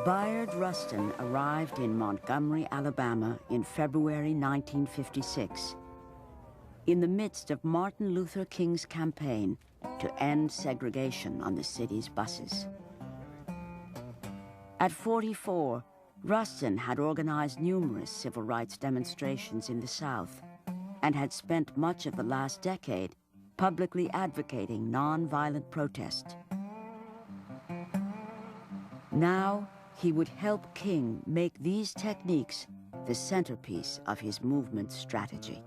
Bayard Rustin arrived in Montgomery, Alabama in February 1956, in the midst of Martin Luther King's campaign to end segregation on the city's buses. At 44, Rustin had organized numerous civil rights demonstrations in the South and had spent much of the last decade publicly advocating nonviolent protest. Now, he would help King make these techniques the centerpiece of his movement's strategy.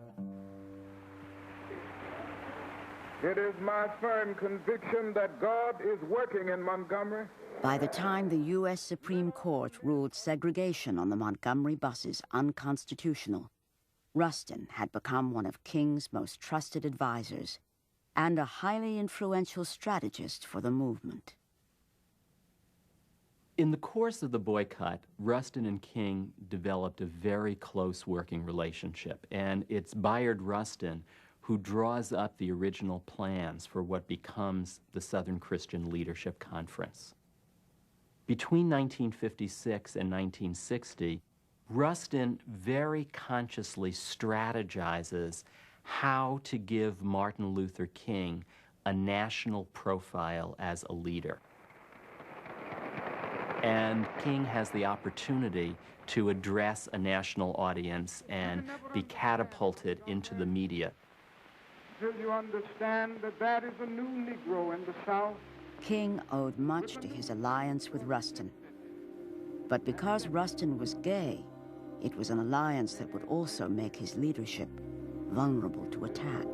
It is my firm conviction that God is working in Montgomery. By the time the U.S. Supreme Court ruled segregation on the Montgomery buses unconstitutional, Rustin had become one of King's most trusted advisors and a highly influential strategist for the movement. In the course of the boycott, Rustin and King developed a very close working relationship, and it's Bayard Rustin who draws up the original plans for what becomes the Southern Christian Leadership Conference. Between 1956 and 1960, Rustin very consciously strategizes how to give Martin Luther King a national profile as a leader. And King has the opportunity to address a national audience and be catapulted into the media. Do you understand that that is a new Negro in the South? King owed much to his alliance with Rustin. But because Rustin was gay, it was an alliance that would also make his leadership vulnerable to attack.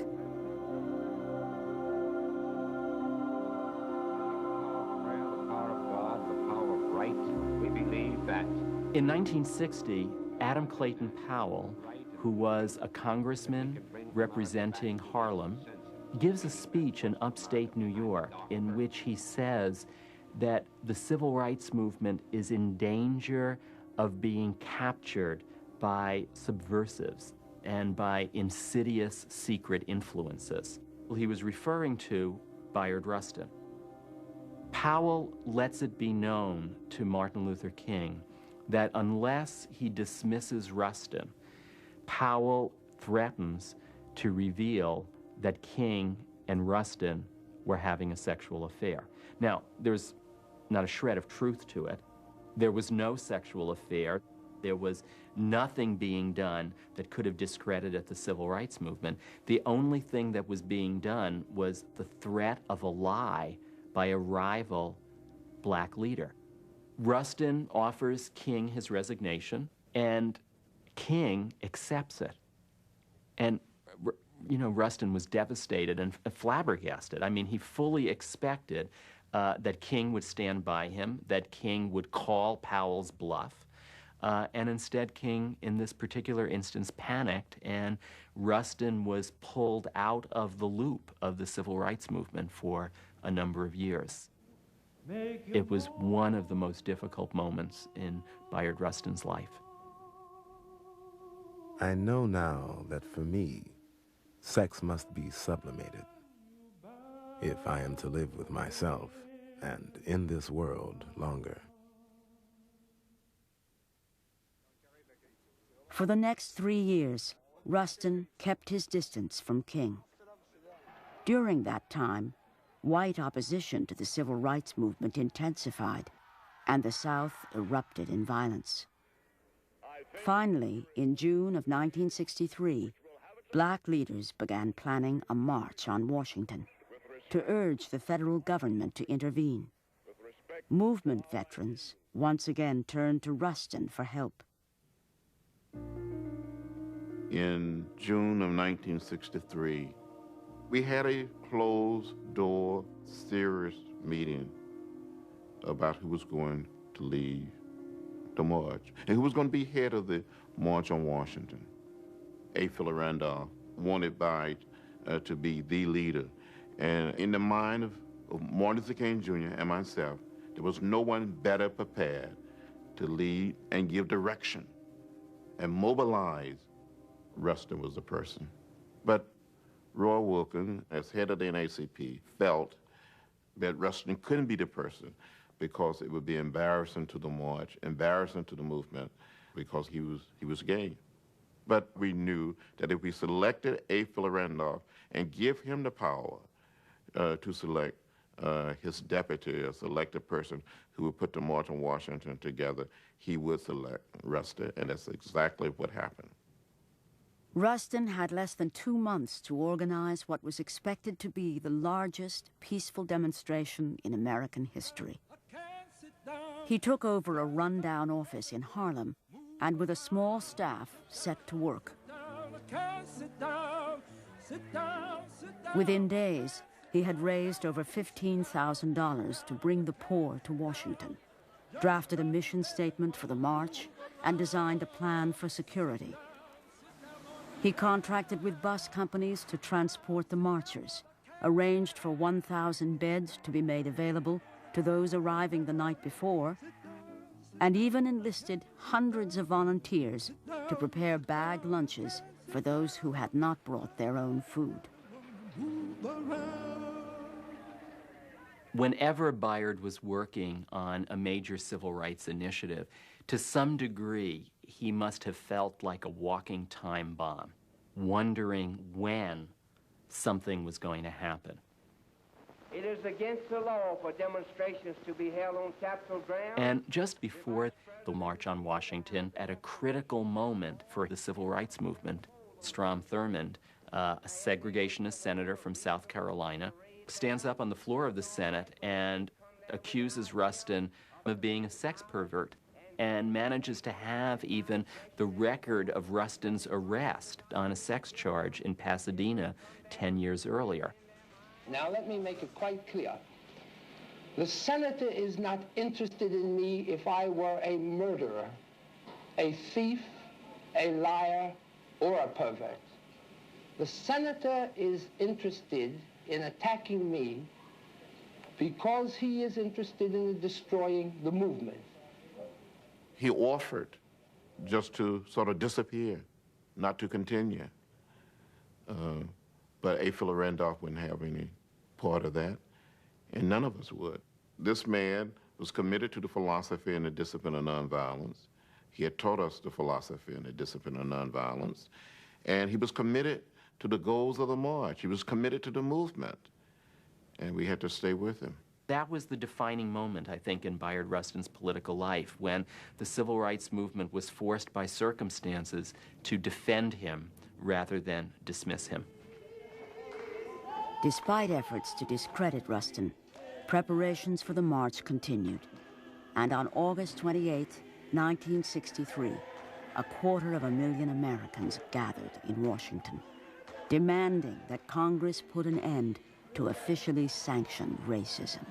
In 1960, Adam Clayton Powell, who was a congressman representing Harlem, gives a speech in upstate New York in which he says that the civil rights movement is in danger of being captured by subversives and by insidious secret influences. He was referring to Bayard Rustin. Powell lets it be known to Martin Luther King that unless he dismisses Rustin, Powell threatens to reveal that King and Rustin were having a sexual affair. Now, there's not a shred of truth to it. There was no sexual affair. There was nothing being done that could have discredited the civil rights movement. The only thing that was being done was the threat of a lie by a rival black leader. Rustin offers King his resignation, and King accepts it. And, you know, Rustin was devastated and flabbergasted. I mean, he fully expected that King would stand by him, that King would call Powell's bluff. And instead, King, in this particular instance, panicked, and Rustin was pulled out of the loop of the civil rights movement for a number of years. It was one of the most difficult moments in Bayard Rustin's life. I know now that for me, sex must be sublimated if I am to live with myself and in this world longer. For the next 3 years, Rustin kept his distance from King. During that time, white opposition to the civil rights movement intensified, and the South erupted in violence. Finally, in June of 1963, black leaders began planning a march on Washington to urge the federal government to intervene. Movement veterans once again turned to Rustin for help. In June of 1963, we had a closed-door, serious meeting about who was going to lead the march and who was going to be head of the March on Washington. A. Philip Randolph wanted Bayard to be the leader. And in the mind of Martin Luther King Jr. and myself, there was no one better prepared to lead and give direction and mobilize. Rustin was the person. But Roy Wilkins, as head of the NAACP, felt that Rustin couldn't be the person because it would be embarrassing to the march, embarrassing to the movement, because he was gay. But we knew that if we selected A. Philip Randolph and give him the power to select his deputy, a selected person who would put the March on Washington together, he would select Rustin, and that's exactly what happened. Rustin had less than 2 months to organize what was expected to be the largest peaceful demonstration in American history. He took over a rundown office in Harlem and with a small staff set to work. Within days, he had raised over $15,000 to bring the poor to Washington, drafted a mission statement for the march, and designed a plan for security. He contracted with bus companies to transport the marchers, arranged for 1,000 beds to be made available to those arriving the night before, and even enlisted hundreds of volunteers to prepare bagged lunches for those who had not brought their own food. Whenever Bayard was working on a major civil rights initiative, to some degree, he must have felt like a walking time bomb, wondering when something was going to happen. It is against the law for demonstrations to be held on Capitol grounds. And just before the March on Washington, at a critical moment for the civil rights movement, Strom Thurmond, a segregationist senator from South Carolina, stands up on the floor of the Senate and accuses Rustin of being a sex pervert, and manages to have even the record of Rustin's arrest on a sex charge in Pasadena 10 years earlier. Now let me make it quite clear. The senator is not interested in me if I were a murderer, a thief, a liar, or a pervert. The senator is interested in attacking me because he is interested in destroying the movement. He offered just to sort of disappear, not to continue. But A. Philip Randolph wouldn't have any part of that, and none of us would. This man was committed to the philosophy and the discipline of nonviolence. He had taught us the philosophy and the discipline of nonviolence, and he was committed to the goals of the march. He was committed to the movement, and we had to stay with him. That was the defining moment, I think, in Bayard Rustin's political life, when the civil rights movement was forced by circumstances to defend him rather than dismiss him. Despite efforts to discredit Rustin, preparations for the march continued. And on August 28, 1963, 250,000 Americans gathered in Washington, demanding that Congress put an end to officially sanctioned racism.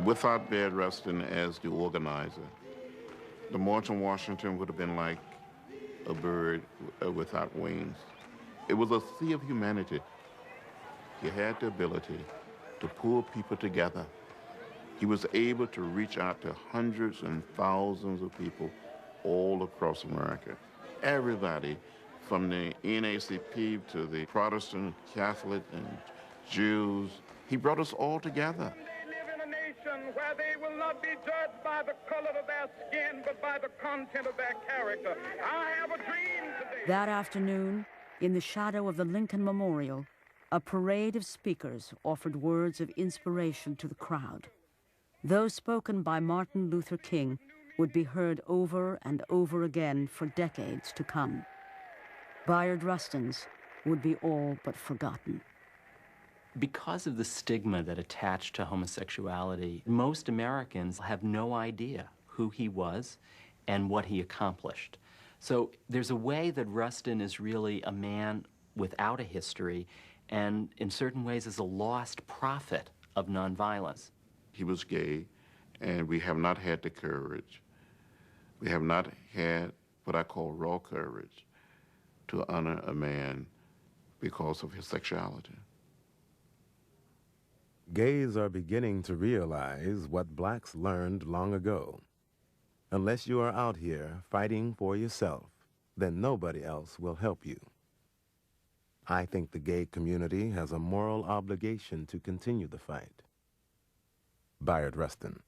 Without Bayard Rustin as the organizer, the March on Washington would have been like a bird without wings. It was a sea of humanity. He had the ability to pull people together. He was able to reach out to hundreds and thousands of people all across America. Everybody, from the NAACP to the Protestant, Catholic, and Jews, he brought us all together. They live in a nation where they will not be judged by the color of their skin, but by the content of their character. I have a dream today. That afternoon, in the shadow of the Lincoln Memorial, a parade of speakers offered words of inspiration to the crowd. Those spoken by Martin Luther King would be heard over and over again for decades to come. Bayard Rustin's would be all but forgotten. Because of the stigma that attached to homosexuality, most Americans have no idea who he was and what he accomplished. So there's a way that Rustin is really a man without a history, and in certain ways is a lost prophet of nonviolence. He was gay, and we have not had the courage. We have not had what I call raw courage to honor a man because of his sexuality. Gays are beginning to realize what blacks learned long ago. Unless you are out here fighting for yourself, then nobody else will help you. I think the gay community has a moral obligation to continue the fight. Bayard Rustin.